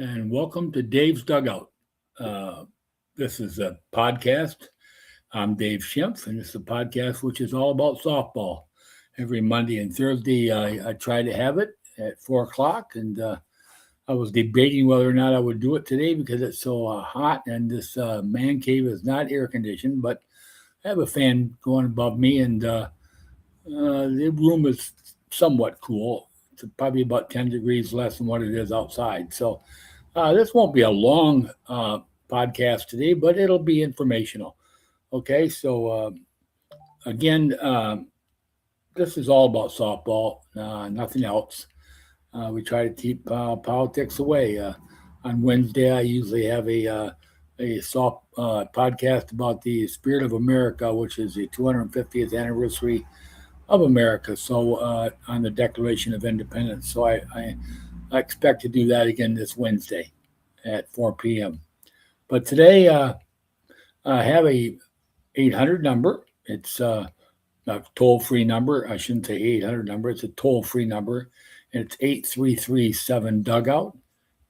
and welcome to Dave's Dugout. This is a podcast. I'm Dave Schimpf, and this is a podcast which is all about softball. Every Monday and Thursday, I try to have it at 4 o'clock, and I was debating whether or not I would do it today because it's so hot, and this man cave is not air conditioned, but I have a fan going above me, and the room is somewhat cool. It's probably about 10 degrees less than what it is outside. So this won't be a long podcast today, but it'll be informational. Okay, so again, this is all about softball, nothing else. We try to keep politics away. On Wednesday, I usually have a soft podcast about the Spirit of America, which is the 250th anniversary of America. So on the Declaration of Independence. So I expect to do that again this Wednesday at 4 p.m. But today I have a 800 number. It's a toll-free number. I shouldn't say 800 number. It's a toll-free number. And it's 8337-DUGOUT,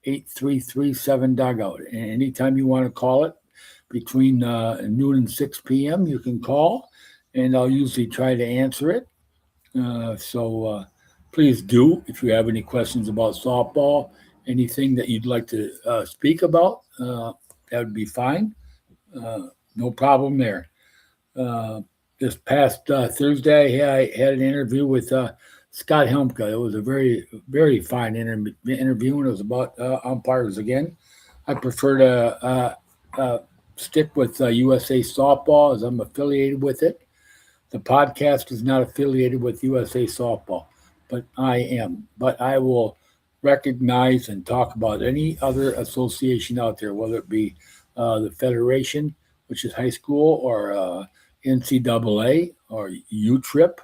8337-DUGOUT. And anytime you want to call it between noon and 6 p.m., you can call, and I'll usually try to answer it. So please do, if you have any questions about softball, anything that you'd like to speak about, that would be fine. No problem there. This past Thursday, I had an interview with Scott Helmka. It was a very, very fine interview, and it was about umpires again. I prefer to stick with USA Softball as I'm affiliated with it. The podcast is not affiliated with USA Softball, but I am. But I will recognize and talk about any other association out there, whether it be the Federation, which is high school, or NCAA, or U-Trip,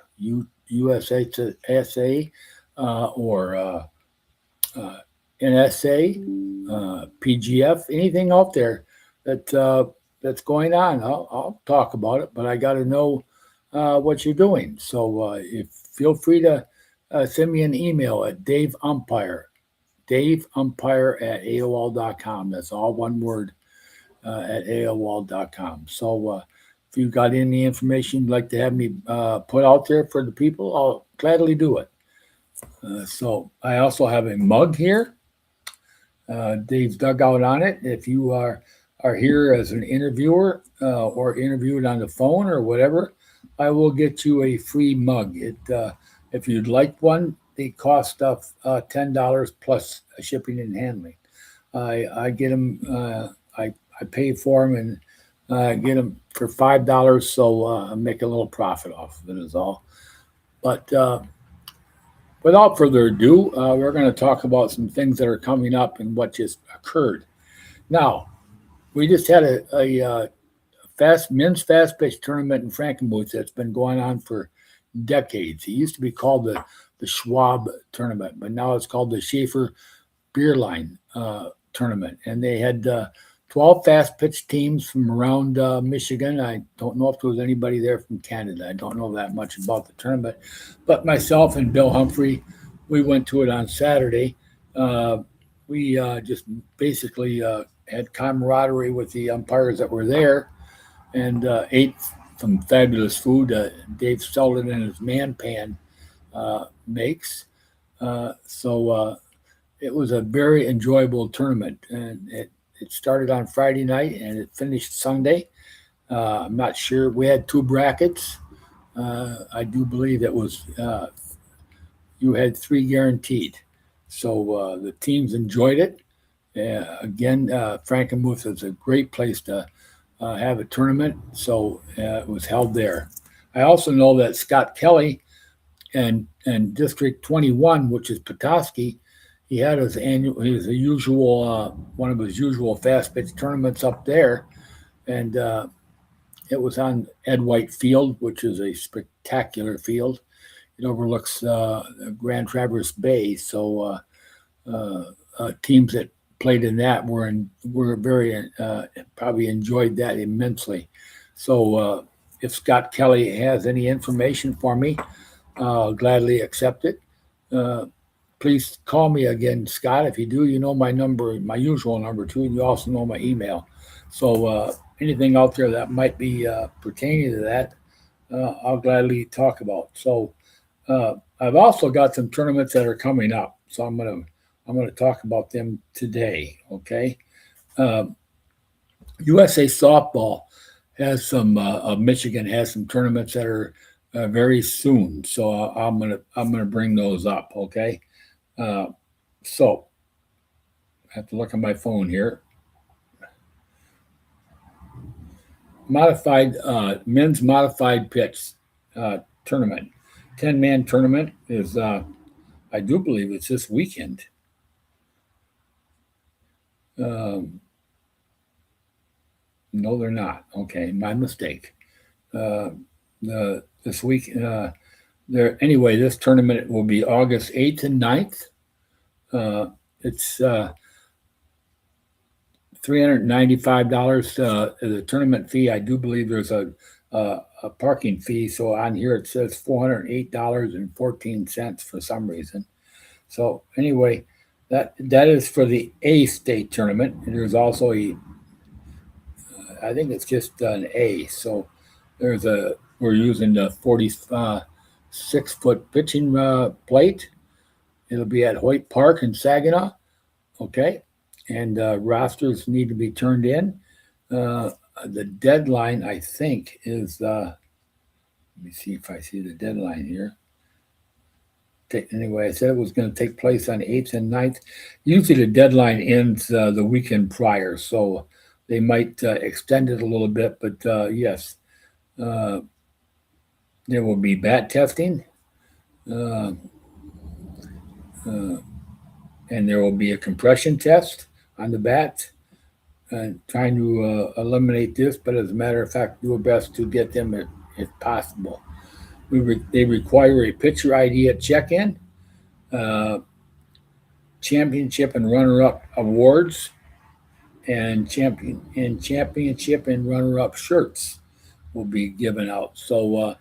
USSA, or NSA, PGF, anything out there that's going on. I'll talk about it, but I got to know what you're doing. So if feel free to send me an email at daveumpire at AOL.com. That's all one word, at AOL.com. So if you've got any information you'd like to have me put out there for the people, I'll gladly do it. So I also have a mug here, Dave's Dugout on it. If you are here as an interviewer or interviewed on the phone or whatever, I will get you a free mug. If you'd like one, they cost $10 plus shipping and handling. I get them. I pay for them and get them for $5, so I make a little profit off of it is all. But without further ado, we're going to talk about some things that are coming up and what just occurred. Now, we just had a men's fast pitch tournament in Frankenmuth that's been going on for decades. It used to be called the Schwab tournament, but now it's called the Schaefer Beer Line tournament. And they had 12 fast pitch teams from around Michigan. I don't know if there was anybody there from Canada. I don't know that much about the tournament. But myself and Bill Humphrey, we went to it on Saturday. We just basically had camaraderie with the umpires that were there, and ate some fabulous food Dave Selden and his Man Pan makes. So it was a very enjoyable tournament, and it started on Friday night and it finished Sunday. I'm not sure. We had two brackets. I do believe it was you had 3 guaranteed. So the teams enjoyed it. Again, Frankenmuth is a great place to have a tournament, so it was held there. I also know that Scott Kelly and District 21, which is Petoskey, he had his usual one of his usual fast pitch tournaments up there, and it was on Ed White Field, which is a spectacular field. It overlooks Grand Traverse Bay, so teams that played in that were very probably enjoyed that immensely. So if Scott Kelly has any information for me, I'll gladly accept it. please call me again, Scott. If you do, you know my number, my usual number too. And you also know my email. So anything out there that might be pertaining to that, I'll gladly talk about. So I've also got some tournaments that are coming up. So I'm gonna talk about them today. Okay. Um, USA softball has some Michigan has some tournaments that are very soon. So I'm gonna bring those up. Okay. Uh, so I have to look at my phone here. Modified men's modified pitch tournament, 10-man tournament is I do believe it's this weekend. Um, no, they're not. Okay, my mistake. Uh, this week there anyway. This tournament will be August 8th and 9th. It's $395 as a tournament fee. I do believe there's a parking fee. So on here it says $408.14 for some reason. So anyway, that is for the A state tournament. And there's also I think it's just an A. So we're using the 46-foot pitching plate. It'll be at Hoyt Park in Saginaw. Okay. And rosters need to be turned in. The deadline, I think, is let me see if I see the deadline here. Anyway, I said it was going to take place on 8th and 9th. Usually the deadline ends the weekend prior, so they might extend it a little bit. But yes, uh, there will be bat testing, uh, uh, and there will be a compression test on the bat. Trying to eliminate this, but as a matter of fact, do our best to get them if possible. They require a pitcher ID at check-in, uh, championship and runner-up awards, and championship and runner-up shirts will be given out. So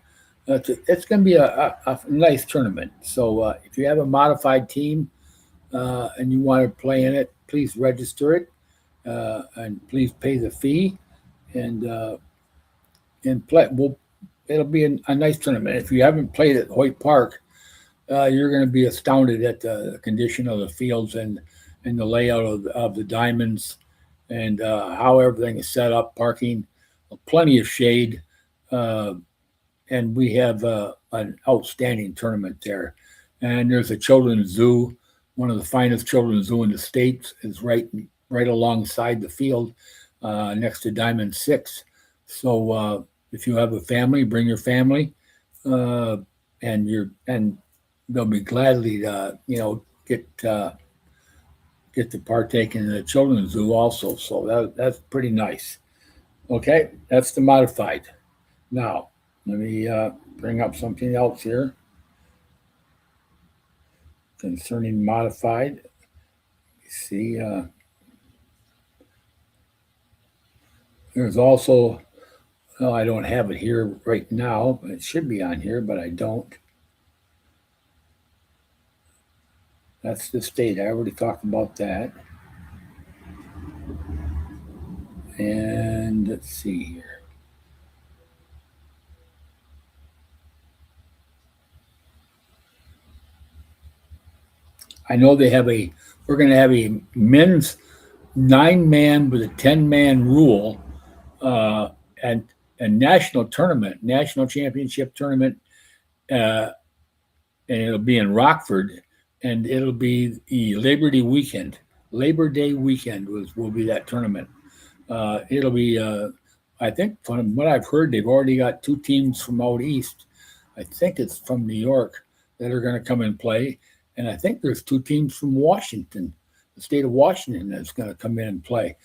it's going to be a nice tournament. So if you have a modified team and you want to play in it, please register it. And please pay the fee and play. It'll be a nice tournament. If you haven't played at Hoyt Park, you're going to be astounded at the condition of the fields and the layout of the diamonds and how everything is set up. Parking, plenty of shade, uh, and we have an outstanding tournament there. And there's a children's zoo, one of the finest children's zoo in the states, is right alongside the field, next to Diamond Six. So if you have a family, bring your family, uh, and they'll be gladly get to partake in the children's zoo also. So that's pretty nice. Okay, that's the modified. Now let me bring up something else here concerning modified. See. There's also, well, I don't have it here right now. It should be on here, but I don't. That's the state. I already talked about that. And let's see here. I know we're going to have a men's 9-man with a 10-man rule uh, and a national championship tournament, uh, and it'll be in Rockford, and it'll be the Labor Day weekend will be that tournament. It'll be, I think, from what I've heard, they've already got two teams from out east. I think it's from New York that are going to come and play, and I think there's two teams from Washington, the state of Washington, that's going to come in and play.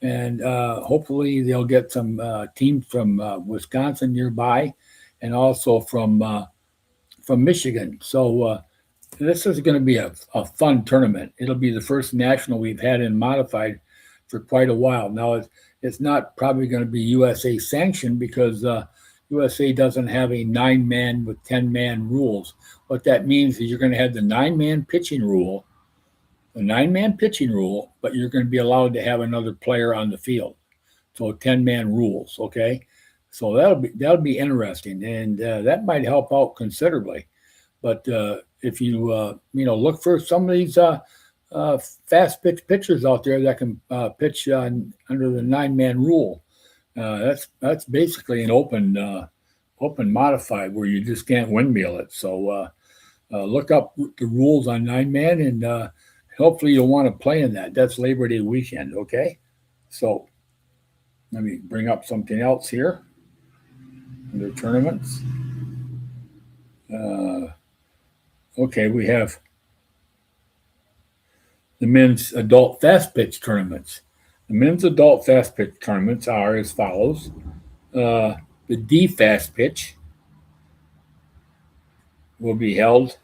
And hopefully they'll get some teams from Wisconsin nearby, and also from Michigan. So this is going to be a fun tournament. It'll be the first national we've had in modified for quite a while. Now it's not probably going to be USA sanctioned because USA doesn't have a 9-man with 10-man rules what that means is you're going to have the 9-man pitching rule, but you're going to be allowed to have another player on the field. So 10-man rules, okay? So that'll be interesting, and that might help out considerably. But if you look for some of these fast pitch pitchers out there that can pitch under the 9-man rule, that's basically an open modified where you just can't windmill it. So look up the rules on 9-man, and hopefully you'll want to play in that. That's Labor Day weekend, okay? So let me bring up something else here under tournaments. Okay, we have the men's adult fast pitch tournaments. The men's adult fast pitch tournaments are as follows. The D fast pitch will be held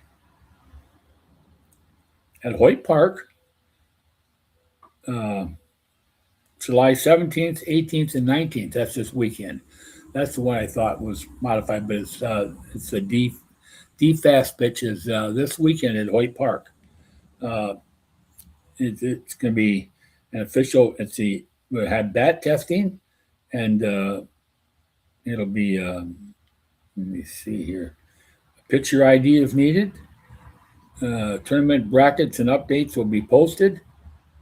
at Hoyt Park July 17th, 18th, and 19th. That's this weekend. That's the one I thought was modified, but it's a D fast pitch is this weekend at Hoyt Park. It's going to be an official. We'll have bat testing, and it'll be. Let me see here. Pitcher ID if needed. Tournament brackets and updates will be posted.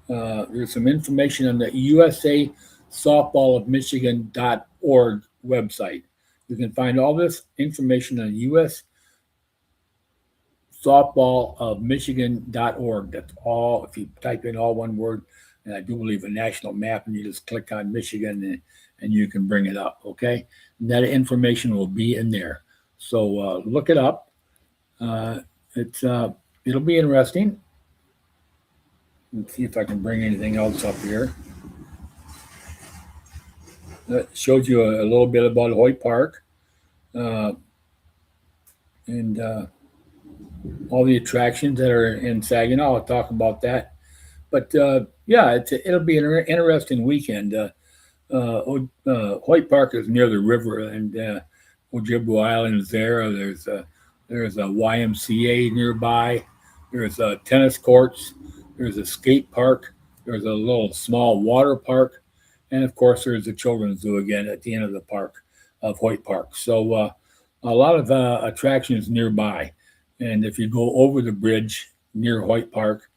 There's some information on the USA Softball of Michigan.org website. You can find all this information on US Softball of Michigan.org. That's all. If you type in all one word, and I do believe a national map, and you just click on Michigan, and you can bring it up. Okay, and that information will be in there. So look it up. It'll be interesting. Let's see if I can bring anything else up here. That shows you a little bit about Hoyt Park, and all the attractions that are in Saginaw. I'll talk about that. But yeah, it'll be an interesting weekend. Hoyt Park is near the river, and Ojibwa Island is there. There's a YMCA nearby. There's tennis courts. There's a skate park. There's a little small water park. And of course, there's the children's zoo again at the end of the park of Hoyt Park. So a lot of attractions nearby. And if you go over the bridge near Hoyt Park,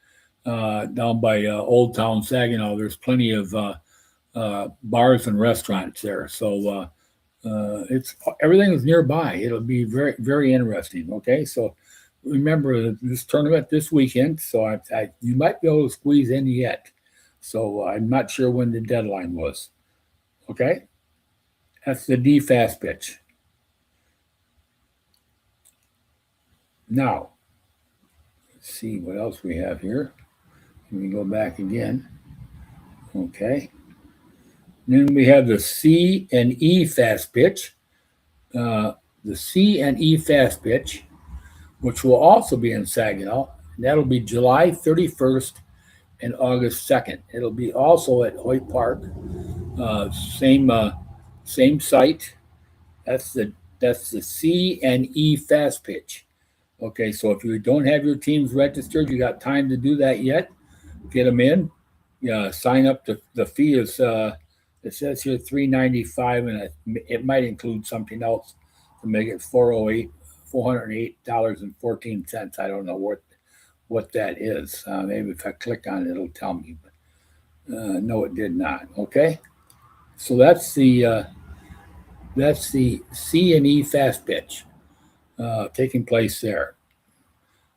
down by Old Town Saginaw, there's plenty of bars and restaurants there. So everything is nearby. It'll be very, very interesting. Okay, so remember this tournament this weekend. So you might be able to squeeze in yet. So I'm not sure when the deadline was. Okay, that's the D fast pitch. Now, let's see what else we have here. Let me go back again. Okay. Then we have the C and E fast pitch. The C and E fast pitch, which will also be in Saginaw. That'll be July 31st and August 2nd. It'll be also at Hoyt Park. Same site. That's the C and E fast pitch. Okay, so if you don't have your teams registered, you got time to do that yet. Get them in. Yeah, sign up. The fee is it says here $395, and it might include something else to make it $408.14. I don't know what that is. Maybe if I click on it, it'll tell me. But no, it did not. Okay, so that's the C and E fast pitch taking place there.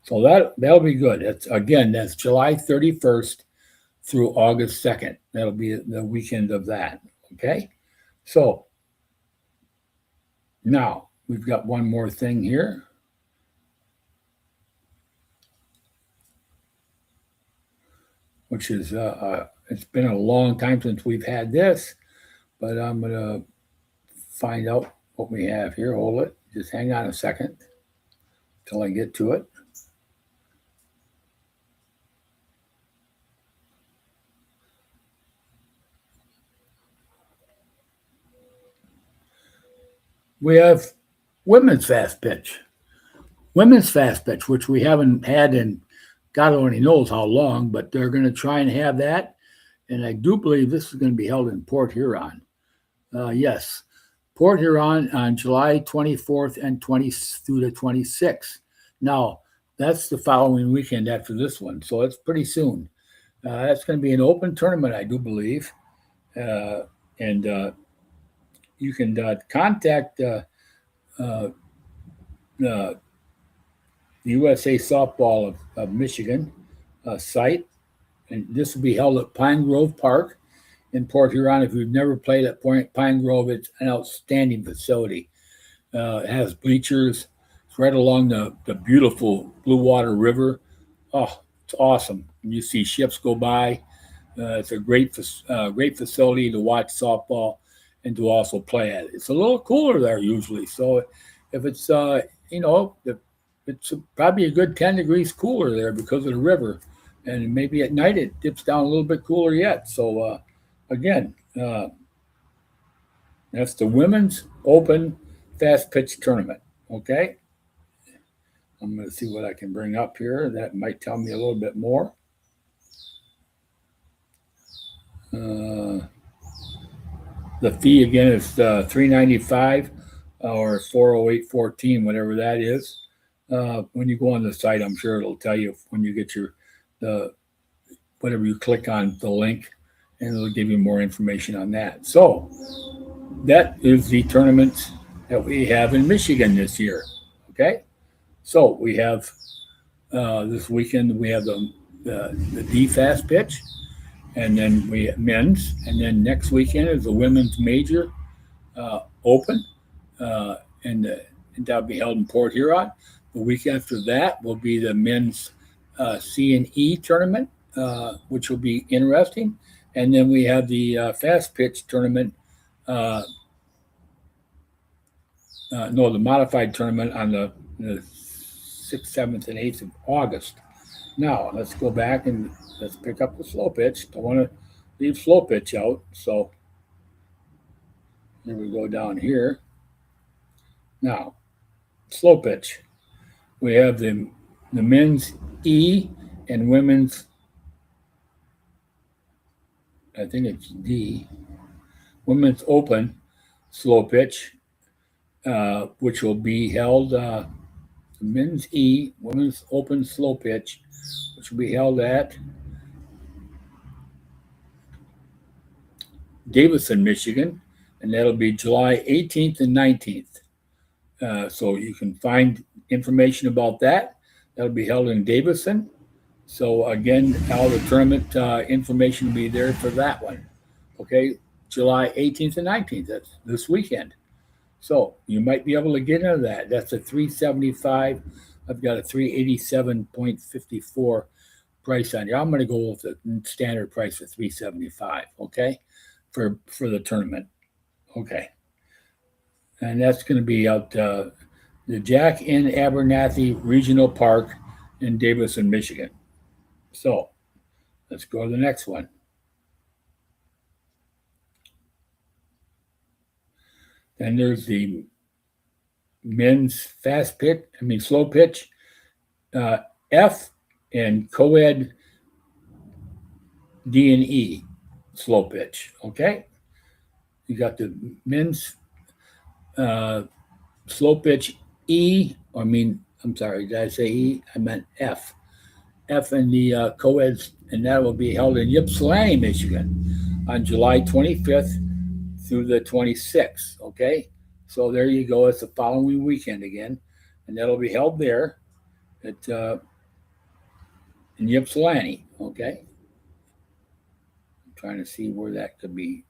So that'll be good. That's July 31st through August 2nd. That'll be the weekend of that. Okay, so now we've got one more thing here. Which is, it's been a long time since we've had this, but I'm going to find out what we have here. Hold it. Just hang on a second till I get to it. We have women's fast pitch. women's fast pitch, which we haven't had in God only knows how long, but they're going to try and have that. And I do believe this is going to be held in Port Huron. Yes, Port Huron on July 24th and 20 through the 26th. Now, that's the following weekend after this one, so it's pretty soon. That's going to be an open tournament, I do believe. Uh, and You can contact uh, the USA Softball of Michigan site, and this will be held at Pine Grove Park in Port Huron. If you've never played at Pine Grove, it's an outstanding facility. It has bleachers. It's right along the beautiful Blue Water River. Oh, it's awesome. And you see ships go by. It's a great facility to watch softball and to also play at. It's a little cooler there usually. So if it's it's probably a good 10 degrees cooler there because of the river, and maybe at night it dips down a little bit cooler yet. So again, that's the Women's Open Fast Pitch Tournament. Okay, I'm going to see what I can bring up here that might tell me a little bit more. The fee again is $395 or $408.14, whatever that is. When you go on the site, I'm sure it'll tell you when you get the whatever you click on the link, and it'll give you more information on that. So that is the tournament that we have in Michigan this year. Okay, so we have this weekend we have the D fast pitch, and then we have men's, and then next weekend is the women's major open, and that'll be held in Port Huron. The week after that will be the men's C and E tournament, which will be interesting, and then we have the fast pitch tournament. The modified tournament on the 6th, 7th, and 8th of August. Now, let's go back and let's pick up the slow pitch. Don't want to leave slow pitch out. So here we go down here. Now, slow pitch. We have the men's E and women's, I think it's D, women's open slow pitch, which will be held, men's E, women's open slow pitch, which will be held at Davison, Michigan, and that'll be July 18th and 19th. So you can find information about that. That'll be held in Davison. So again, all the tournament information will be there for that one. Okay, July 18th and 19th. That's this weekend. So you might be able to get into that. That's a $375. I've got a $387.54 price on here. I'm going to go with the standard price for $375. Okay, for the tournament. Okay, and that's going to be out the Jack N. Abernathy Regional Park in Davison, Michigan. So let's go to the next one. Then there's the men's slow pitch, F and co-ed D and E slow pitch. Okay, you got the men's slow pitch E. I'm sorry, did I say E? I meant F. F and the co-eds, and that will be held in Ypsilanti, Michigan, on July 25th through the 26th. Okay, so there you go. It's the following weekend again, and that'll be held there at in Ypsilanti. Okay, I'm trying to see where that could be,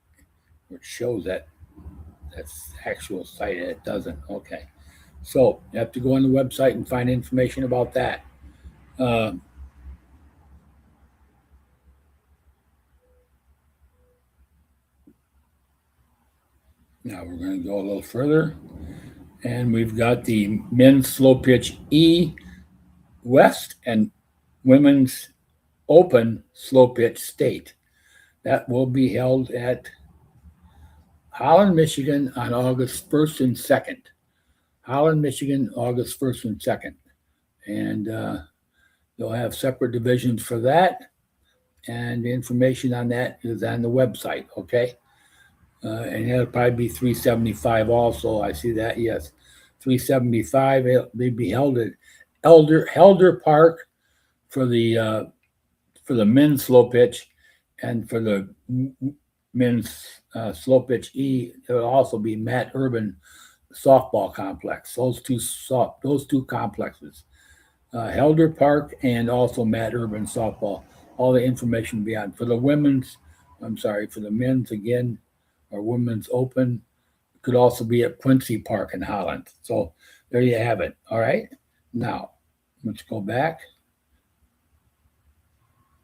where it shows that's actual site, and it doesn't. Okay, so you have to go on the website and find information about that. Now we're going to go a little further, and we've got the men's slow pitch E West and women's open slow pitch state. That will be held at Holland, Michigan on August 1st and 2nd. Holland, Michigan, August 1st and 2nd. and they'll have separate divisions for that. And the information on that is on the website. Okay, and it'll probably be 375 also. I see that. Yes, 375. They'll be held at Helder Park for the men's slow pitch, and for the men's slow pitch E, it will also be Matt Urban softball complex. Those two complexes, Helder Park and also Matt Urban softball. All the information will be on for the women's. I'm sorry, for the men's again, or women's open could also be at Quincy Park in Holland. So there you have it. All right. Now let's go back.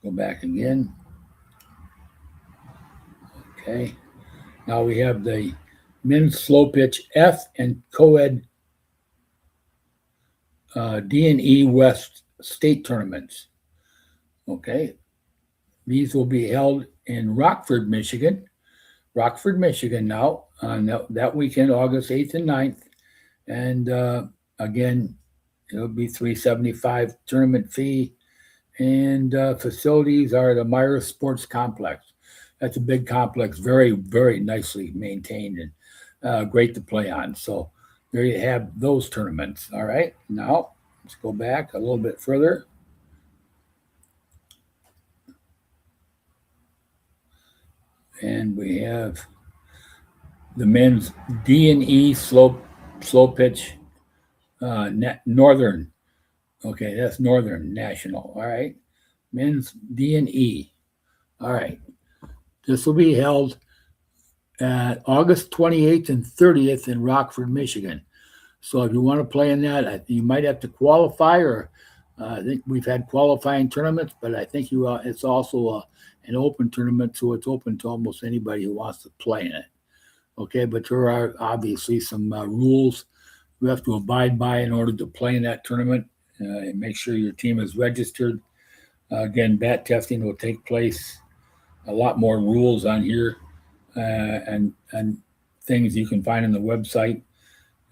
Go back again. Okay. Now we have the men's slow pitch F and co-ed D&E West state tournaments. Okay. These will be held in Rockford, Michigan. Rockford, Michigan now on that weekend, August 8th and 9th. And again, it'll be $375 tournament fee. And facilities are the Myers Sports Complex. That's a big complex, very, very nicely maintained and great to play on. So there you have those tournaments. All right. Now let's go back a little bit further. And we have the men's D&E slow pitch Northern. Okay, that's Northern National. All right. Men's D&E. All right. This will be held at August 28th and 30th in Rockford, Michigan. So if you want to play in that, you might have to qualify, or I think we've had qualifying tournaments, but I think it's also an open tournament, so it's open to almost anybody who wants to play in it. Okay, but there are obviously some rules you have to abide by in order to play in that tournament. And make sure your team is registered. Again, bat testing will take place. A lot more rules on here and things you can find on the website.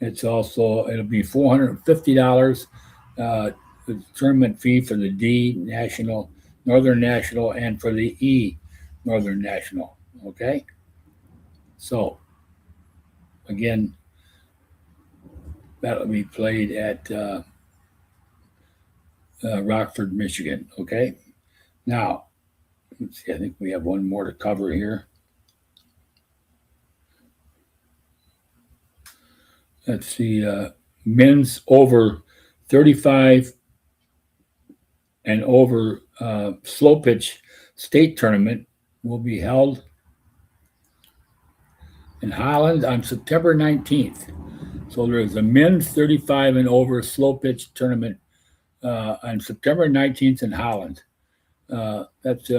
It'll be $450 the tournament fee for the D National, Northern National, and for the E Northern National. Okay, so again, that'll be played at Rockford, Michigan. Okay, now let's see. I think we have one more to cover here. Let's see. Men's over 35 and over slow pitch state tournament will be held in Holland on September 19th. So there's a men's 35 and over slow pitch tournament on September 19th in Holland. That's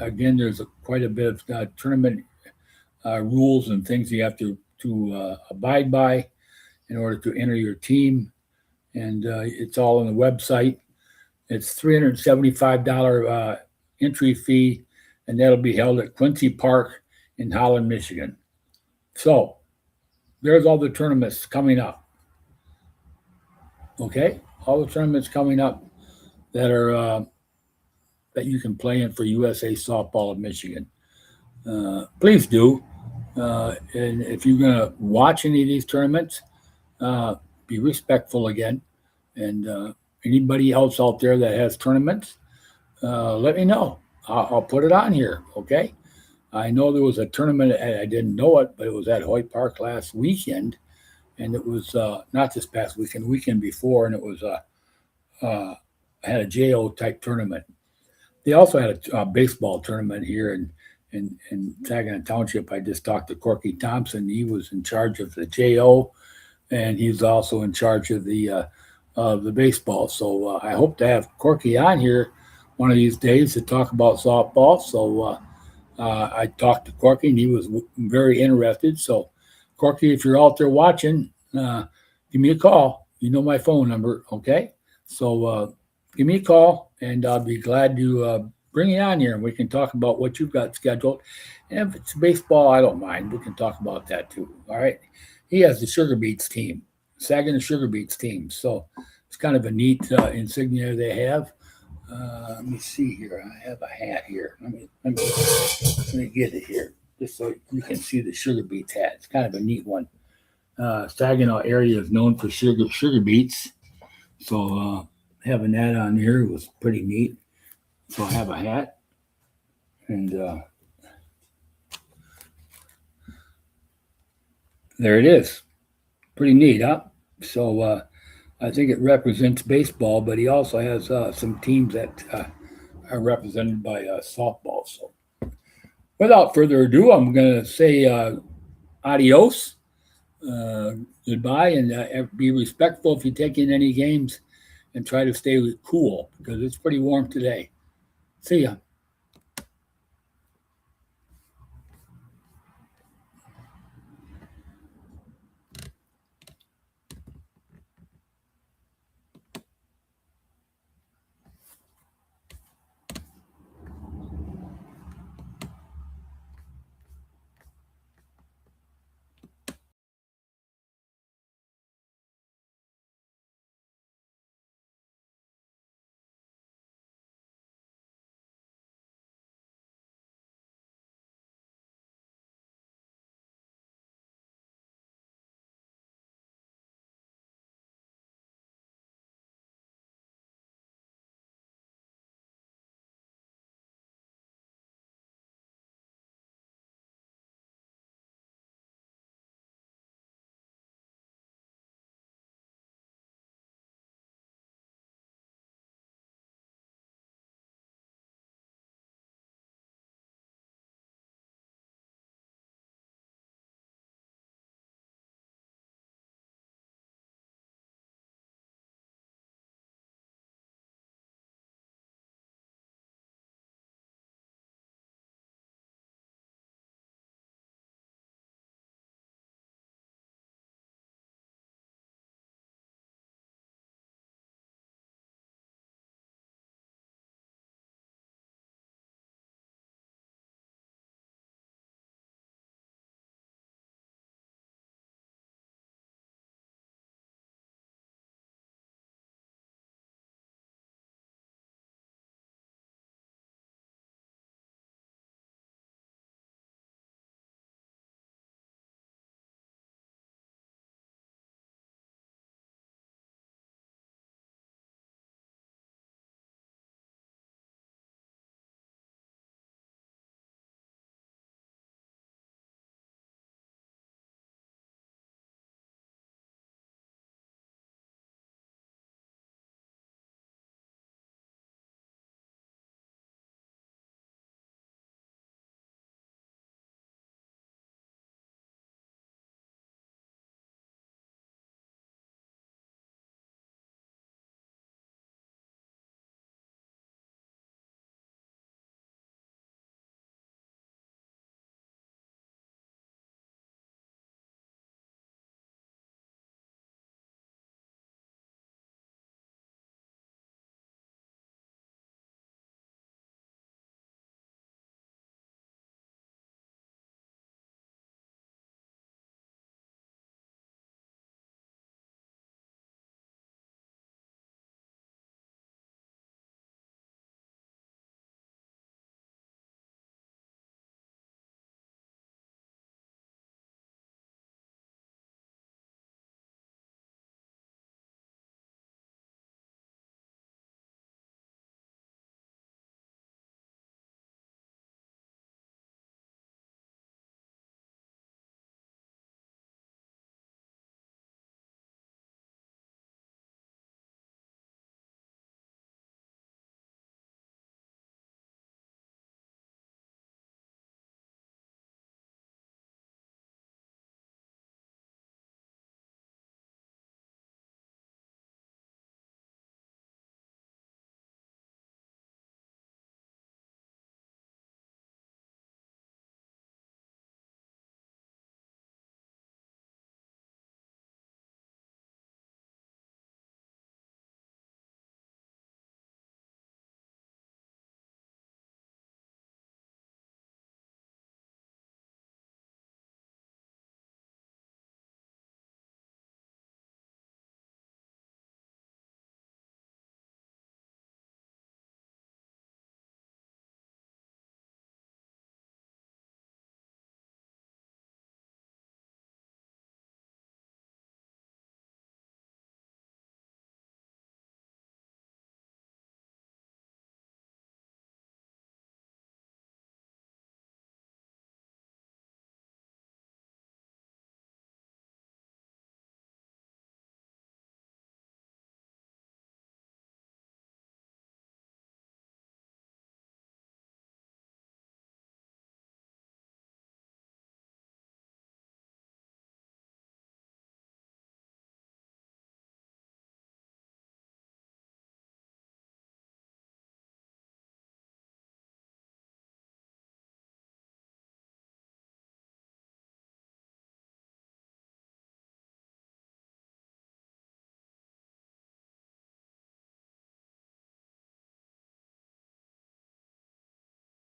again, there's quite a bit of tournament rules and things you have to abide by in order to enter your team, and it's all on the website. It's $375 entry fee, and that'll be held at Quincy Park in Holland, Michigan. So there's all the tournaments coming up. Okay, all the tournaments coming up that are that you can play in for USA Softball of Michigan. Please do. And if you're going to watch any of these tournaments, be respectful again. And anybody else out there that has tournaments, let me know. I'll put it on here. Okay. I know there was a tournament, and I didn't know it, but it was at Hoyt Park last weekend. And it was not this past weekend, weekend before, and it was had a JO type tournament. They also had a baseball tournament here in Saginaw Township. I just talked to Corky Thompson. He was in charge of the JO, and he's also in charge of the baseball. So I hope to have Corky on here one of these days to talk about softball. So I talked to Corky, and he was very interested. So, Corky, if you're out there watching, give me a call. You know my phone number, okay? So give me a call, and I'll be glad to bring you on here, and we can talk about what you've got scheduled. And if it's baseball, I don't mind. We can talk about that too, all right? He has the Sugar Beets team, Saginaw Sugar Beets team. So It's kind of a neat insignia they have. Let me see here. I have a hat here. Let me get it here, just so you can see the sugar beets hat. It's kind of a neat one. Saginaw area is known for sugar beets, so having that on here was pretty neat. So I have a hat, and there it is. Pretty neat, huh? So I think it represents baseball, but he also has some teams that are represented by softball. So without further ado, I'm going to say adios, goodbye, and be respectful if you take in any games and try to stay cool because it's pretty warm today. See ya.